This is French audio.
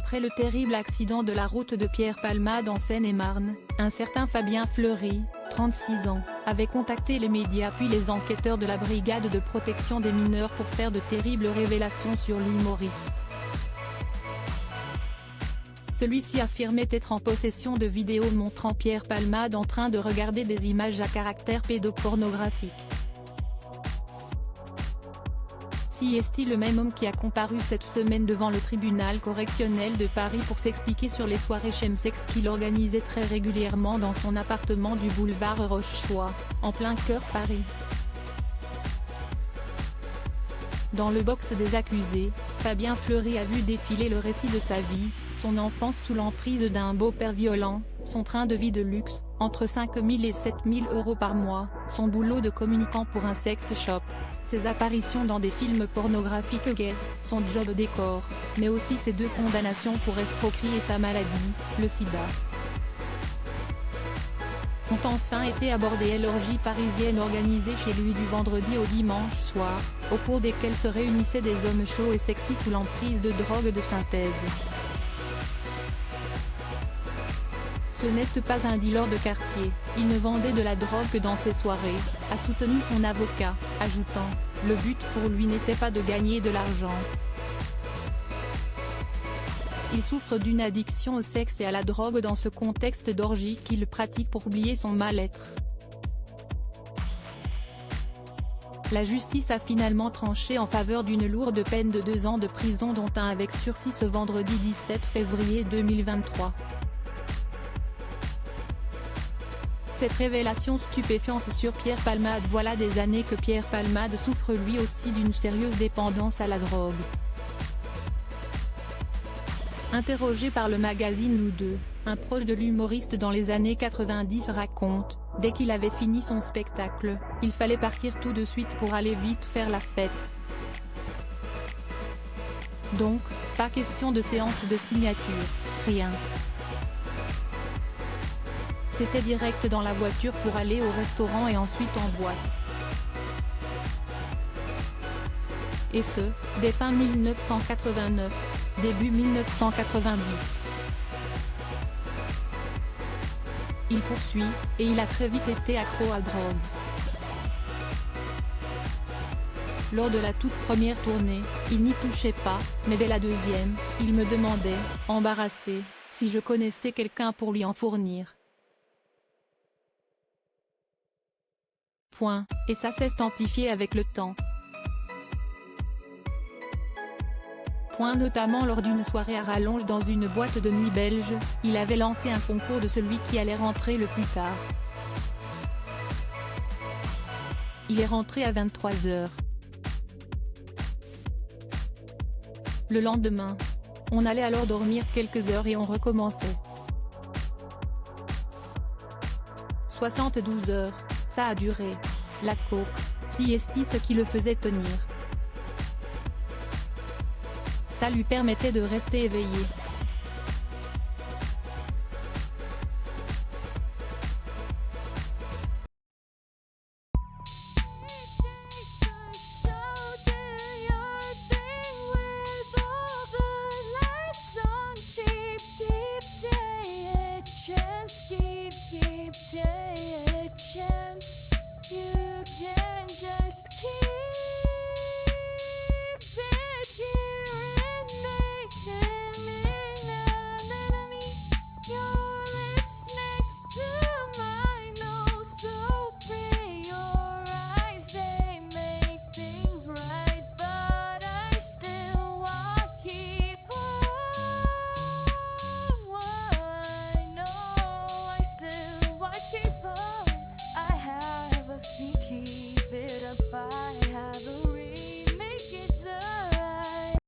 après le terrible accident de la route de Pierre-Palmade en Seine-et-Marne, un certain Fabien Fleury, 36 ans, avait contacté les médias puis les enquêteurs de la brigade de protection des mineurs pour faire de terribles révélations sur l'humoriste. Celui-ci affirmait être en possession de vidéos montrant Pierre-Palmade en train de regarder des images à caractère pédopornographique. Est-il le même homme qui a comparu cette semaine devant le tribunal correctionnel de Paris pour s'expliquer sur les soirées chemsex qu'il organisait très régulièrement dans son appartement du boulevard Rochechouart, en plein cœur Paris. Dans le box des accusés, Fabien Fleury a vu défiler le récit de sa vie, son enfance sous l'emprise d'un beau-père violent, son train de vie de luxe, entre 5 000 et 7 000 € par mois, son boulot de communicant pour un sex shop, ses apparitions dans des films pornographiques gays, son job décor, mais aussi ses 2 condamnations pour escroquerie et sa maladie, le sida. Ont enfin été abordées l'orgie parisienne organisée chez lui du vendredi au dimanche soir, au cours desquelles se réunissaient des hommes chauds et sexy sous l'emprise de drogues de synthèse. Ce n'est pas un dealer de quartier, il ne vendait de la drogue que dans ses soirées, a soutenu son avocat, ajoutant « Le but pour lui n'était pas de gagner de l'argent. Il souffre d'une addiction au sexe et à la drogue dans ce contexte d'orgie qu'il pratique pour oublier son mal-être. » La justice a finalement tranché en faveur d'une lourde peine de 2 ans de prison dont 1 avec sursis ce vendredi 17 février 2023. Cette révélation stupéfiante sur Pierre-Palmade. Voilà des années que Pierre-Palmade souffre lui aussi d'une sérieuse dépendance à la drogue. Interrogé par le magazine Nous Deux, un proche de l'humoriste dans les années 90 raconte, dès qu'il avait fini son spectacle, il fallait partir tout de suite pour aller vite faire la fête. Donc, pas question de séance de signature, rien. C'était direct dans la voiture pour aller au restaurant et ensuite en boîte. Et ce, dès fin 1989, début 1990. Il poursuit, et il a très vite été accro à drogue. Lors de la toute première tournée, il n'y touchait pas, mais dès la deuxième, il me demandait, embarrassé, si je connaissais quelqu'un pour lui en fournir. Et ça s'est amplifié avec le temps. Notamment lors d'une soirée à rallonge dans une boîte de nuit belge, il avait lancé un concours de celui qui allait rentrer le plus tard. Il est rentré à 23 h. Le lendemain, on allait alors dormir quelques heures et on recommençait. 72 heures, ça a duré. La coke, sieste ce qui le faisait tenir. Ça lui permettait de rester éveillé. You can just keep